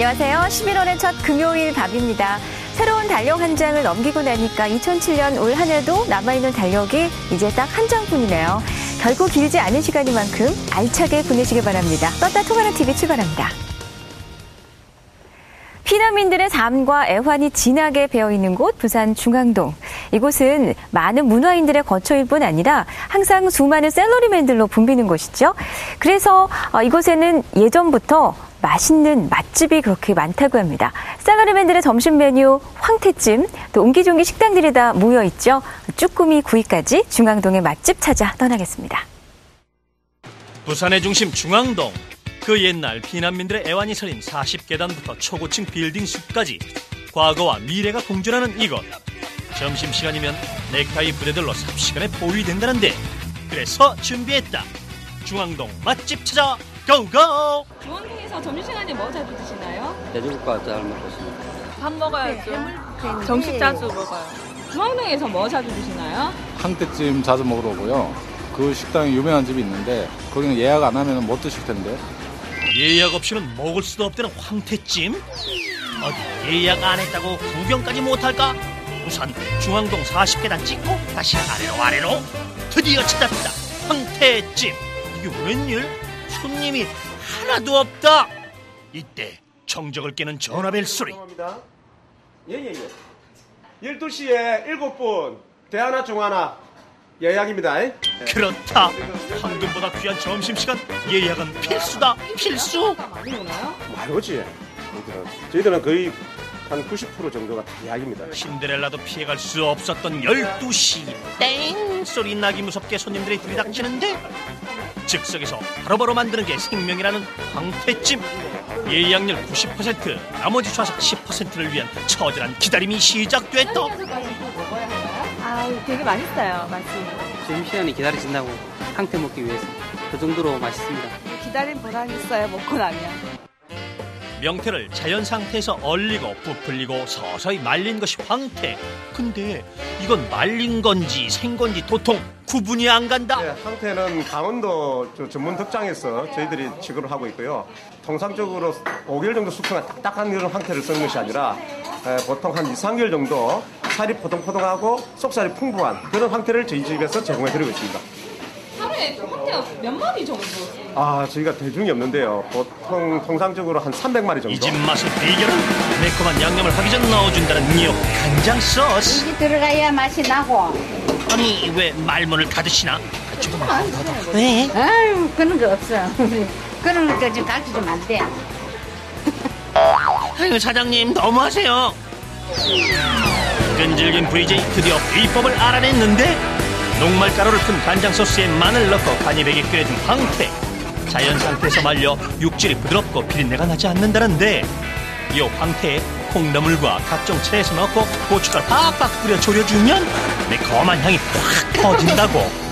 안녕하세요. 11월의 첫 금요일 밥입니다. 새로운 달력 한 장을 넘기고 나니까 2007년 올 한 해도 남아있는 달력이 이제 딱 한 장뿐이네요. 결코 길지 않은 시간인 만큼 알차게 보내시길 바랍니다. 떴다 통하는 TV 출발합니다. 피난민들의 삶과 애환이 진하게 배어있는 곳 부산 중앙동. 이곳은 많은 문화인들의 거처일 뿐 아니라 항상 수많은 샐러리맨들로 붐비는 곳이죠. 그래서 이곳에는 예전부터 맛있는 맛집이 그렇게 많다고 합니다. 샐러리맨들의 점심 메뉴 황태찜, 또 옹기종기 식당들이 다 모여있죠. 쭈꾸미 구이까지 중앙동의 맛집 찾아 떠나겠습니다. 부산의 중심 중앙동. 그 옛날 피난민들의 애환이 서린 40계단부터 초고층 빌딩 숲까지 과거와 미래가 공존하는 이곳. 점심시간이면 넥타이 부대들로 삽시간에 포위된다는데 그래서 준비했다. 중앙동 맛집 찾아 고고! 중앙동에서 점심시간에 뭐 자주 드시나요? 돼지국밥 잘 먹고 있습니다. 밥 먹어야죠. 정식 자주 먹어요. 중앙동에서 뭐 자주 드시나요? 황태찜 자주 먹으러 오고요. 그 식당에 유명한 집이 있는데 거기는 예약 안 하면 못 드실 텐데. 예약 없이는 먹을 수도 없다는 황태찜? 어디 예약 안 했다고 구경까지 못할까? 우선 중앙동 40계단 찍고 다시 아래로 드디어 찾았다. 황태찜. 이게 웬일? 손님이 하나도 없다. 이때 정적을 깨는 전화벨 소리. 예. 12시에 7분 대하나 중하나 예약입니다. 그렇다. 황금보다 귀한 점심시간 예약은 필수다. 필수. 많이 오나요? 많이 오지. 저희들은 거의 한 90% 정도가 다 예약입니다. 신데렐라도 피해갈 수 없었던 12시 땡 소리 나기 무섭게 손님들이 들이닥치는데 즉석에서 바로바로 만드는 게 생명이라는 황태찜. 예약률 90%, 나머지 좌석 10%를 위한 처절한 기다림이 시작됐다. 되게 맛있어요. 맛이. 점심시간이 기다려진다고 황태 먹기 위해서 그 정도로 맛있습니다. 기다린 보람이 있어요. 먹고 나면. 명태를 자연 상태에서 얼리고 부풀리고 서서히 말린 것이 황태. 근데 이건 말린 건지 생 건지 도통 구분이 안 간다. 네, 황태는 강원도 전문 덕장에서 저희들이 취급을 하고 있고요. 통상적으로 5개월 정도 숙성한 딱딱한 이런 황태를 쓰는 것이 아니라 보통 한 2, 3개월 정도 살이 포동포동하고 속살이 풍부한 그런 황태를 저희 집에서 제공해드리고 있습니다. 하루에 황태가 몇 마리 정도? 저희가 대중이 없는데요. 보통 통상적으로 한 300마리 정도. 이 집 맛의 비결은 매콤한 양념을 하기 전 넣어준다는 이 간장 소스. 이게 들어가야 맛이 나고. 아니 왜 말문을 닫으시나? 조금만 더. 왜? 아유, 그런 거 없어. 그런 거 좀 가르쳐주면 안 돼. 아유 사장님 너무하세요. 끈질긴 VJ 드디어 비법을 알아냈는데 녹말가루를 푼 간장 소스에 마늘 넣고 간이 배게 끓여준 황태. 자연 상태에서 말려 육질이 부드럽고 비린내가 나지 않는다는데 이 황태에 콩나물과 각종 채소 넣고 고춧가루 팍팍 뿌려 졸여주면 매콤한 향이 확 퍼진다고.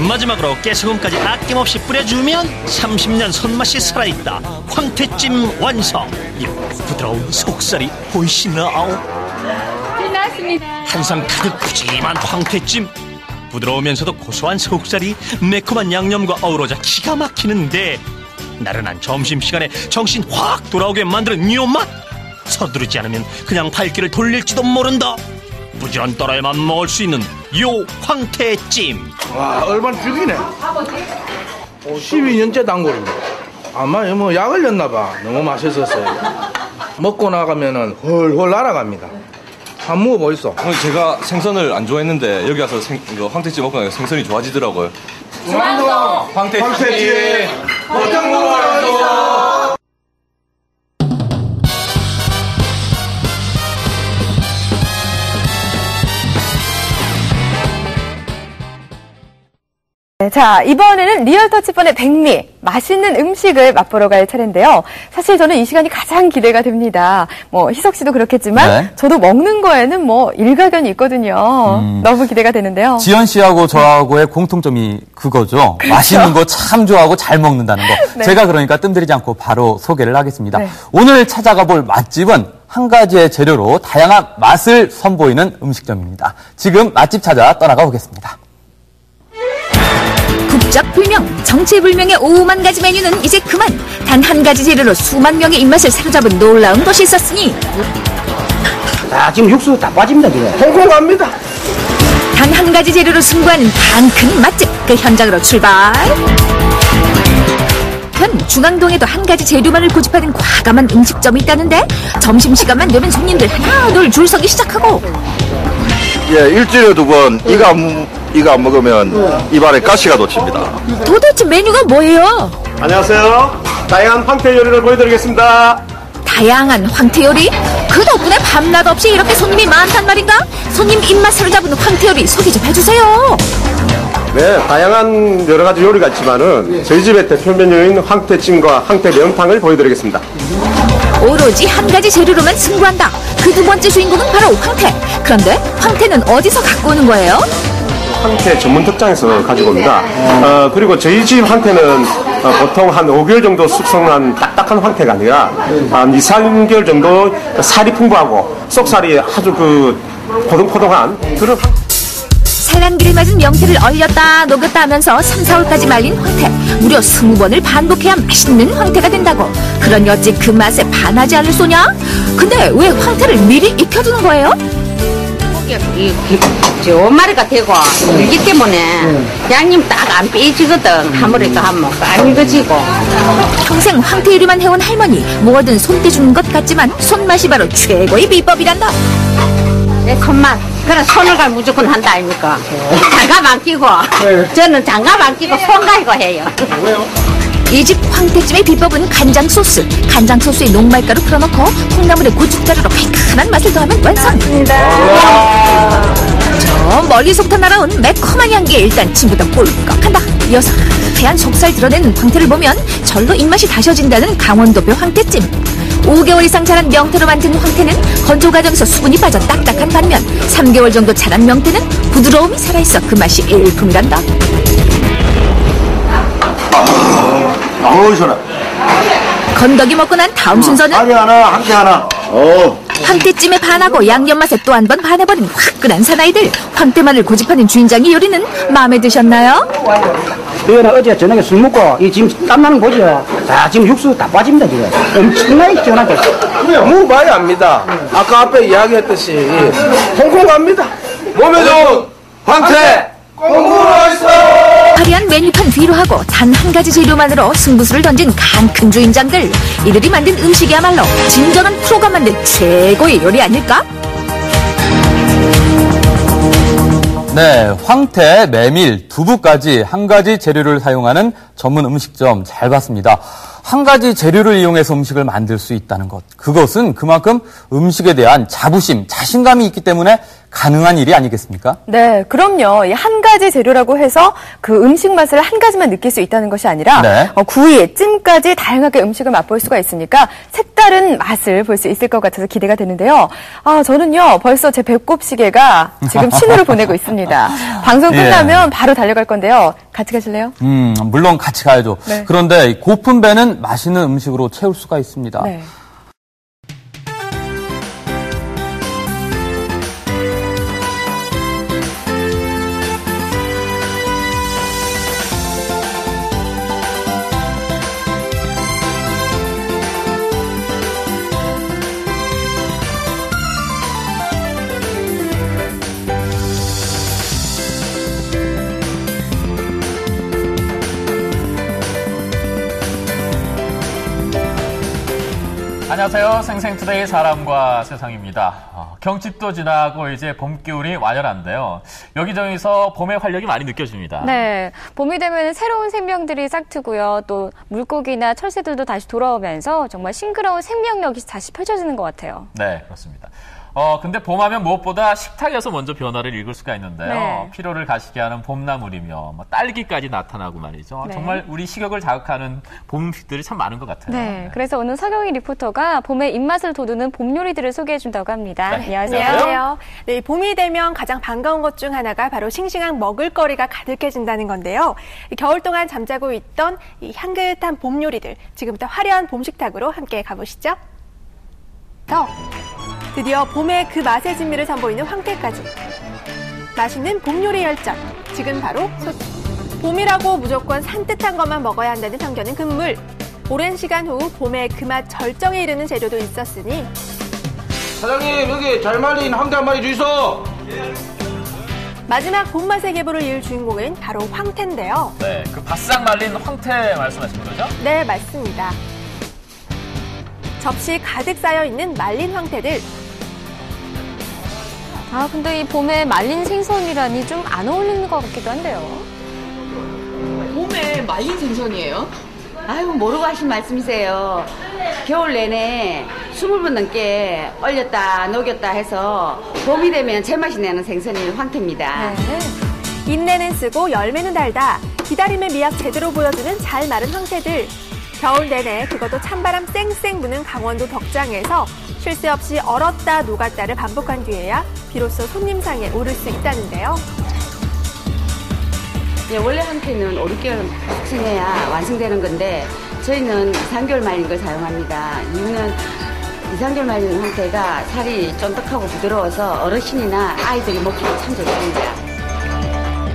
마지막으로 깨소금까지 아낌없이 뿌려주면 30년 손맛이 살아있다. 황태찜 완성. 이 부드러운 속살이 보이시나요? 끝났습니다. 한상 가득 푸짐한 황태찜. 부드러우면서도 고소한 속살이 매콤한 양념과 어우러져 기가 막히는데 나른한 점심시간에 정신 확 돌아오게 만드는 이 맛. 서두르지 않으면 그냥 발길을 돌릴지도 모른다. 부지런 떨어야만 먹을 수 있는 요 황태찜. 와, 얼마나 죽이네. 12년째 단골입니다. 아마 뭐 약을 였나봐. 너무 맛있었어요. 먹고 나가면은 헐헐 날아갑니다. 한번 먹어보겠어. 제가 생선을 안 좋아했는데 여기 와서 황태찜 먹고 나니까 생선이 좋아지더라고요. 중앙동 황태찜 어떤 먹어요? 자, 이번에는 리얼터치번의 백미, 맛있는 음식을 맛보러 갈 차례인데요. 사실 저는 이 시간이 가장 기대가 됩니다. 희석 씨도 그렇겠지만 네. 저도 먹는 거에는 일가견이 있거든요. 너무 기대가 되는데요. 지연 씨하고 저하고의 공통점이 그거죠. 그렇죠. 맛있는 거 참 좋아하고 잘 먹는다는 거. 네. 제가 그러니까 뜸들이지 않고 바로 소개를 하겠습니다. 네. 오늘 찾아가 볼 맛집은 한 가지의 재료로 다양한 맛을 선보이는 음식점입니다. 지금 맛집 찾아 떠나가 보겠습니다. 국적불명, 정체불명의 5만 가지 메뉴는 이제 그만. 단 한 가지 재료로 수만 명의 입맛을 사로잡은 놀라운 것이 있었으니 자, 지금 육수 다 빠집니다, 지금. 홍콩 갑니다. 단 한 가지 재료로 승부하는 단큰 맛집, 그 현장으로 출발. 현 중앙동에도 한 가지 재료만을 고집하는 과감한 음식점이 있다는데 점심시간만 되면 손님들 하나 둘 줄 서기 시작하고. 예, 일주일에 2번 이거 안 먹으면 입안에 가시가 돋칩니다. 도대체 메뉴가 뭐예요? 안녕하세요. 다양한 황태 요리를 보여드리겠습니다. 다양한 황태 요리? 그 덕분에 밤낮 없이 이렇게 손님이 많단 말인가? 손님 입맛 사로잡은 황태 요리 소개 좀 해주세요. 네, 다양한 여러 가지 요리가 있지만은 저희 집의 대표 메뉴인 황태찜과 황태 매운탕을 보여드리겠습니다. 오로지 한 가지 재료로만 승부한다. 그 두 번째 주인공은 바로 황태. 그런데 황태는 어디서 갖고 오는 거예요? 황태 전문 특장에서 가지고 옵니다. 그리고 저희 집 황태는 보통 한 5개월 정도 숙성한 딱딱한 황태가 아니라 한 2, 3개월 정도 살이 풍부하고 속살이 아주 포동포동한 그런 산란기를 맞은 명태를 얼렸다 녹였다 하면서 3, 4월까지 말린 황태. 무려 20번을 반복해야 맛있는 황태가 된다고. 그러니 어찌 그 맛에 반하지 않을 소냐? 근데 왜 황태를 미리 익혀두는 거예요? 저 마리가 되고 일기 때문에 양념 딱 안 빼지거든. 아무래도 하면 안 익어지고. 평생 황태 요리만 해온 할머니, 뭐든 손때 주는 것 같지만 손맛이 바로 최고의 비법이란다. 내 손맛. 그래 손을 가 무조건 한다 아닙니까? 장갑 안 끼고. 저는 장갑 안 끼고 손 갈고 해요. 이 집 황태찜의 비법은 간장 소스. 간장 소스에 녹말가루 풀어넣고 콩나물에 고춧가루로 칼칼한 맛을 더하면 완성. 저 멀리서부터 날아온 매콤한 향기에 일단 침부터 꿀꺽한다. 이어서 하얀 속살 드러낸 황태를 보면 절로 입맛이 다셔진다는 강원도표 황태찜. 5개월 이상 자란 명태로 만든 황태는 건조 과정에서 수분이 빠져 딱딱한 반면 3개월 정도 자란 명태는 부드러움이 살아있어 그 맛이 일품이란다. 시원해. 건더기 먹고 난 다음 순서는 아니 하나, 한 개 하나. 황태찜에 반하고 양념 맛에 또 한 번 반해버린 화끈한 사나이들. 황태만을 고집하는 주인장의 요리는 마음에 드셨나요? 너희는 어제 저녁에 술 먹고 이 지금 땀나는 거 보죠? 자, 지금 육수 다 빠집니다, 지금. 엄청나게 시원하게. 무 많이 압니다. 아까 앞에 이야기했듯이 홍콩 갑니다. 몸에 좋은 황태 꽁무로 있어. 화려한 메뉴판 뒤로 하고 단 한 가지 재료만으로 승부수를 던진 간 주인장들. 이들이 만든 음식이야말로 진정한 프로가 만든 최고의 요리 아닐까? 네, 황태, 메밀, 두부까지 한 가지 재료를 사용하는 전문 음식점 잘 봤습니다. 한 가지 재료를 이용해서 음식을 만들 수 있다는 것. 그것은 그만큼 음식에 대한 자부심, 자신감이 있기 때문에 가능한 일이 아니겠습니까? 네, 그럼요. 이 한 가지 재료라고 해서 그 음식 맛을 한 가지만 느낄 수 있다는 것이 아니라 네. 구이, 찜까지 다양하게 음식을 맛볼 수가 있으니까 색다른 맛을 볼 수 있을 것 같아서 기대가 되는데요. 저는요, 벌써 제 배꼽 시계가 지금 신호를 보내고 있습니다. 방송 끝나면 바로 달려갈 건데요. 같이 가실래요? 물론 같이 가야죠. 네. 그런데 고픈 배는 맛있는 음식으로 채울 수가 있습니다. 네. 안녕하세요. 생생투데이 사람과 세상입니다. 경칩도 지나고 이제 봄 기운이 완연한데요. 여기저기서 봄의 활력이 많이 느껴집니다. 네, 봄이 되면 새로운 생명들이 싹트고요. 또 물고기나 철새들도 다시 돌아오면서 정말 싱그러운 생명력이 다시 펼쳐지는 것 같아요. 네, 그렇습니다. 근데 봄하면 무엇보다 식탁에서 먼저 변화를 읽을 수가 있는데요. 네. 피로를 가시게 하는 봄나물이며 딸기까지 나타나고 말이죠. 네. 정말 우리 식욕을 자극하는 봄 음식들이 참 많은 것 같아요. 네, 그래서 오늘 서경희 리포터가 봄의 입맛을 돋우는 봄 요리들을 소개해준다고 합니다. 네. 안녕하세요. 안녕하세요. 네, 봄이 되면 가장 반가운 것 중 하나가 바로 싱싱한 먹을거리가 가득해진다는 건데요. 겨울 동안 잠자고 있던 이 향긋한 봄 요리들, 지금부터 화려한 봄 식탁으로 함께 가보시죠. 드디어 봄의 그 맛의 진미를 선보이는 황태까지. 맛있는 봄 요리 열전, 지금 바로 봄이라고 무조건 산뜻한 것만 먹어야 한다는 편견은 금물. 오랜 시간 후 봄의 그 맛 절정에 이르는 재료도 있었으니 사장님 여기 잘 말린 황태 한 마리 주이소. 마지막 봄맛의 계보를 이을 주인공은 바로 황태인데요. 네, 그 바싹 말린 황태 말씀하시는 거죠? 네, 맞습니다. 접시 가득 쌓여있는 말린 황태들. 아, 근데 이 봄에 말린 생선이라니 좀 안 어울리는 것 같기도 한데요. 봄에 말린 생선이에요? 아유, 모르고 하신 말씀이세요. 겨울 내내 20번 넘게 얼렸다 녹였다 해서 봄이 되면 제맛이 나는 생선이 황태입니다. 네. 인내는 쓰고 열매는 달다. 기다림의 미학 제대로 보여주는 잘 마른 황태들. 겨울 내내 그것도 찬바람 쌩쌩 부는 강원도 덕장에서 쉴 새 없이 얼었다 녹았다를 반복한 뒤에야 비로소 손님상에 오를 수 있다는데요. 예, 원래 황태는 5~6개월 숙성해야 완성되는 건데 저희는 2~3개월 말린 걸 사용합니다. 이유는 2~3개월 말린 황태가 살이 쫀득하고 부드러워서 어르신이나 아이들이 먹기가 참 좋습니다.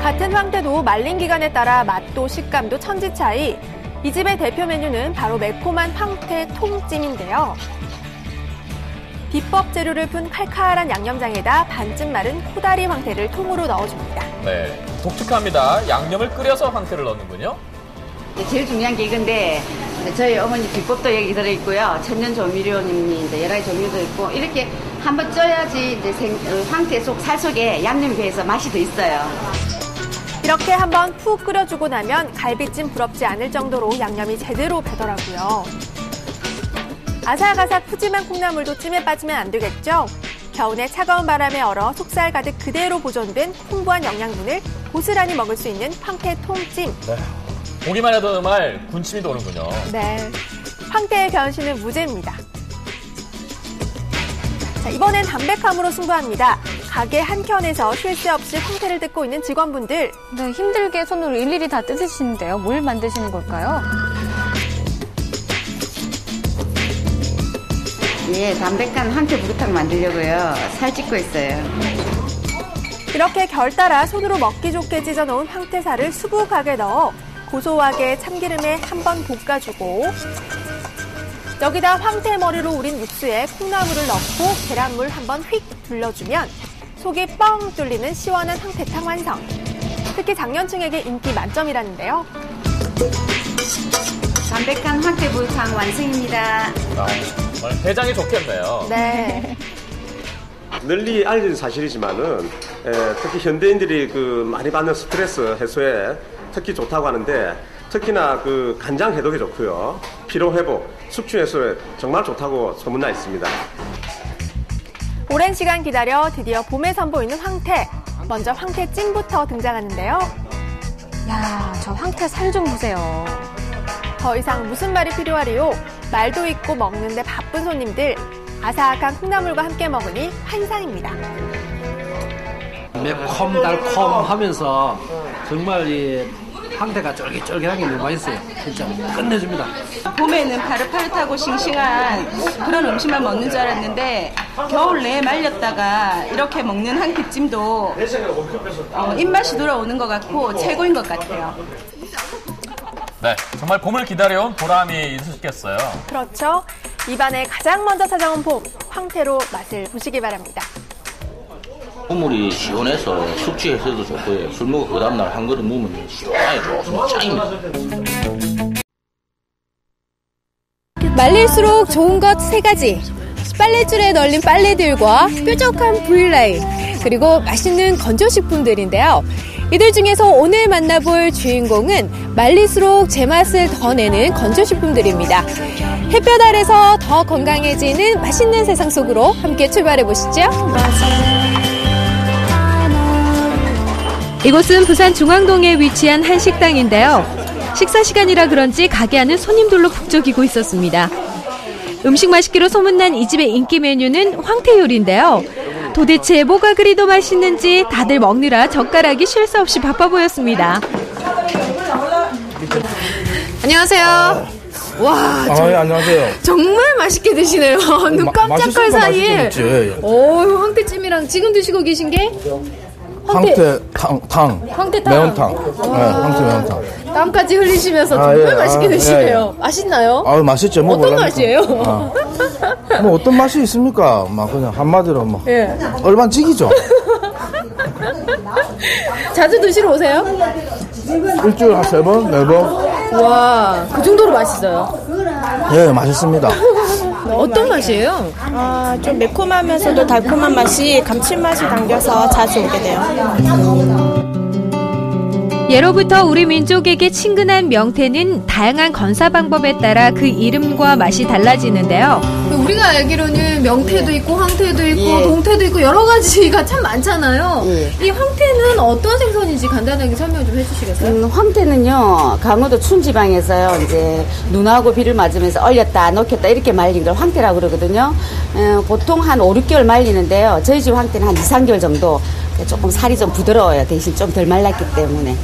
같은 황태도 말린 기간에 따라 맛도 식감도 천지 차이. 이 집의 대표 메뉴는 바로 매콤한 황태 통찜인데요. 비법 재료를 푼 칼칼한 양념장에다 반쯤 마른 코다리 황태를 통으로 넣어줍니다. 네, 독특합니다. 양념을 끓여서 황태를 넣는군요. 제일 중요한 게 이건데 저희 어머니 비법도 여기 들어있고요. 천연 조미료님이 여러 가지 조미료도 있고 이렇게 한번 쪄야지 이제 황태 속 살 속에 양념이 배서 맛이 더 있어요. 이렇게 한번 푹 끓여주고 나면 갈비찜 부럽지 않을 정도로 양념이 제대로 배더라고요. 아삭아삭 푸짐한 콩나물도 찜에 빠지면 안 되겠죠? 겨우내 차가운 바람에 얼어 속살 가득 그대로 보존된 풍부한 영양분을 고스란히 먹을 수 있는 황태 통찜. 네. 보기만 해도 정말 군침이 도는군요. 네, 황태의 변신은 무죄입니다. 자, 이번엔 담백함으로 승부합니다. 가게 한켠에서 쉴 새 없이 황태를 뜯고 있는 직원분들. 네, 힘들게 손으로 일일이 다 뜯으시는데요. 뭘 만드시는 걸까요? 예, 담백한 황태 부르탕 만들려고요. 살 찢고 있어요. 이렇게 결 따라 손으로 먹기 좋게 찢어놓은 황태살을 수북하게 넣어 고소하게 참기름에 한번 볶아주고 여기다 황태 머리로 우린 육수에 콩나물을 넣고 계란물 한번 휙 둘러주면 속이 뻥 뚫리는 시원한 황태탕 완성. 특히 장년층에게 인기 만점이라는데요. 담백한 황태 부르탕 완성입니다. 정말 대장이 좋겠네요. 네. 널리 알려진 사실이지만은 특히 현대인들이 그 많이 받는 스트레스 해소에 특히 좋다고 하는데 특히나 그 간장 해독에 좋고요. 피로 회복, 숙취 해소에 정말 좋다고 소문나 있습니다. 오랜 시간 기다려 드디어 봄에 선보이는 황태. 먼저 황태찜부터 등장하는데요. 야, 저 황태 살 좀 보세요. 더 이상 무슨 말이 필요하리요? 말도 있고 먹는데 바쁜 손님들. 아삭한 콩나물과 함께 먹으니 환상입니다. 매콤 달콤 하면서 정말 이 황태가 쫄깃쫄깃한 게 너무 맛있어요. 진짜 끝내줍니다. 봄에는 파릇파릇하고 싱싱한 그런 음식만 먹는 줄 알았는데 겨울 내에 말렸다가 이렇게 먹는 황태찜도 입맛이 돌아오는 것 같고 최고인 것 같아요. 네, 정말 봄을 기다려온 보람이 있으셨겠어요. 그렇죠. 입안에 가장 먼저 찾아온 봄, 황태로 맛을 보시기 바랍니다. 국물이 시원해서 숙취 해소도 좋고요. 술 먹고 그 다음날 한 그릇 먹으면 시원하게 좋습니다. 짱입니다. 말릴수록 좋은 것 3가지. 빨랫줄에 널린 빨래들과 뾰족한 V라인, 그리고 맛있는 건조식품들인데요. 이들 중에서 오늘 만나볼 주인공은 말릴수록 제맛을 더 내는 건조식품들입니다. 햇볕 아래서 더 건강해지는 맛있는 세상 속으로 함께 출발해보시죠. 이곳은 부산 중앙동에 위치한 한 식당인데요. 식사 시간이라 그런지 가게 안은 손님들로 북적이고 있었습니다. 음식 맛있기로 소문난 이 집의 인기 메뉴는 황태 요리인데요. 도대체 뭐가 그리도 맛있는지 다들 먹느라 젓가락이 쉴 새 없이 바빠 보였습니다. 안녕하세요. 와, 예, 안녕하세요. 정말 맛있게 드시네요. 눈 깜짝할 사이에. 예. 오, 황태찜이랑 지금 드시고 계신 게? 황태탕. 황태탕. 매운탕. 네, 황태 매운탕. 땀까지 흘리시면서 정말 맛있게 드시네요. 맛있나요? 맛있죠. 어떤 맛이에요? 뭐 어떤 맛이 있습니까? 막 그냥 한마디로 뭐. 예. 얼반직이죠. 자주 드시러 오세요? 일주일에 한 3번, 4번. 와, 그 정도로 맛있어요? 예, 맛있습니다. 어떤 맛이에요? 좀 매콤하면서도 달콤한 맛이 감칠맛이 담겨서 자주 오게 돼요. 예로부터 우리 민족에게 친근한 명태는 다양한 건사 방법에 따라 그 이름과 맛이 달라지는데요. 우리가 알기로는 명태도 있고 황태도 있고 동태도 있고 여러 가지가 참 많잖아요. 이 황태는 어떤 생선인지 간단하게 설명 좀 해주시겠어요? 황태는요, 강원도 춘지방에서요, 이제 눈하고 비를 맞으면서 얼렸다 녹였다 이렇게 말린 걸 황태라고 그러거든요. 보통 한 5, 6개월 말리는데요. 저희 집 황태는 한 2, 3개월 정도 조금 살이 좀 부드러워요. 대신 좀 덜 말랐기 때문에.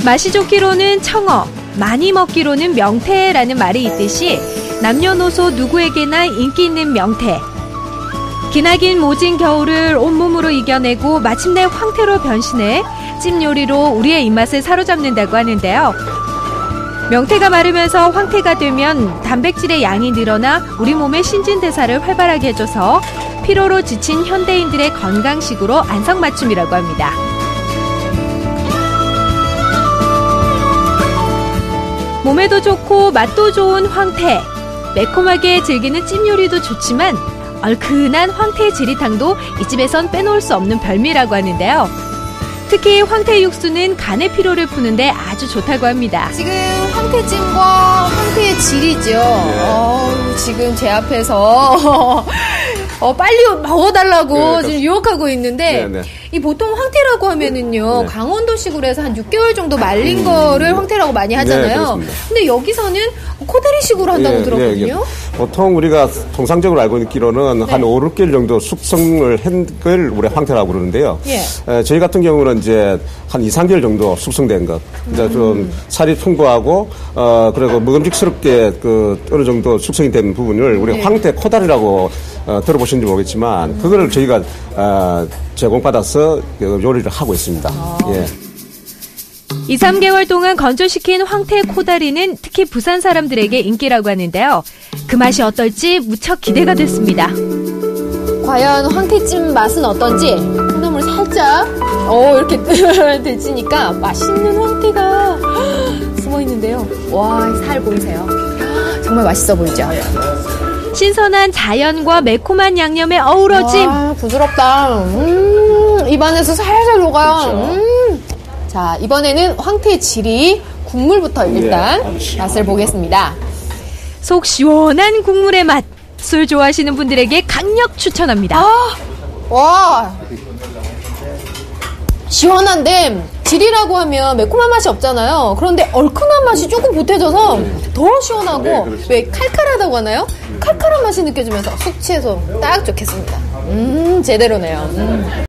맛이 좋기로는 청어, 많이 먹기로는 명태라는 말이 있듯이 남녀노소 누구에게나 인기 있는 명태. 기나긴 모진 겨울을 온몸으로 이겨내고 마침내 황태로 변신해 찜 요리로 우리의 입맛을 사로잡는다고 하는데요. 명태가 마르면서 황태가 되면 단백질의 양이 늘어나 우리 몸의 신진대사를 활발하게 해줘서 피로로 지친 현대인들의 건강식으로 안성맞춤이라고 합니다. 몸에도 좋고 맛도 좋은 황태. 매콤하게 즐기는 찜 요리도 좋지만 얼큰한 황태 지리탕도 이 집에선 빼놓을 수 없는 별미라고 하는데요. 특히 황태 육수는 간의 피로를 푸는데 아주 좋다고 합니다. 지금 황태찜과 황태의 질이죠. 지금 제 앞에서 빨리 먹어달라고 지금 유혹하고 있는데 이 보통 황태라고 하면은요 강원도식으로 해서 한 6개월 정도 말린 거를 황태라고 많이 하잖아요. 근데 여기서는 코다리식으로 한다고 들었거든요. 보통 우리가 통상적으로 알고 있기로는 한 5, 6개월 정도 숙성을 한 걸 우리 황태라고 그러는데요. 저희 같은 경우는 이제 한 2, 3개월 정도 숙성된 것. 이제 좀 살이 풍부하고 그리고 먹음직스럽게 어느 정도 숙성이 된 부분을 우리 황태 코다리라고 들어보셨는지 모르겠지만 그거를 저희가 제공받아서 요리를 하고 있습니다. 2, 3개월 동안 건조시킨 황태 코다리는 특히 부산 사람들에게 인기라고 하는데요. 그 맛이 어떨지 무척 기대가 됐습니다. 과연 황태찜 맛은 어떤지 콩나물 살짝 이렇게 데치니까 맛있는 황태가 숨어있는데요. 와, 살 보이세요? 정말 맛있어 보이죠? 신선한 자연과 매콤한 양념의 어우러짐. 부드럽다. 입안에서 살살 녹아요. 자, 이번에는 황태 지리 국물부터 일단 맛을 보겠습니다. 속 시원한 국물의 맛. 술 좋아하시는 분들에게 강력 추천합니다. 와, 시원한데 지리라고 하면 매콤한 맛이 없잖아요. 그런데 얼큰한 맛이 조금 보태져서 더 시원하고 왜 칼칼하다고 하나요? 칼칼한 맛이 느껴지면서 숙취해서 딱 좋겠습니다. 제대로네요.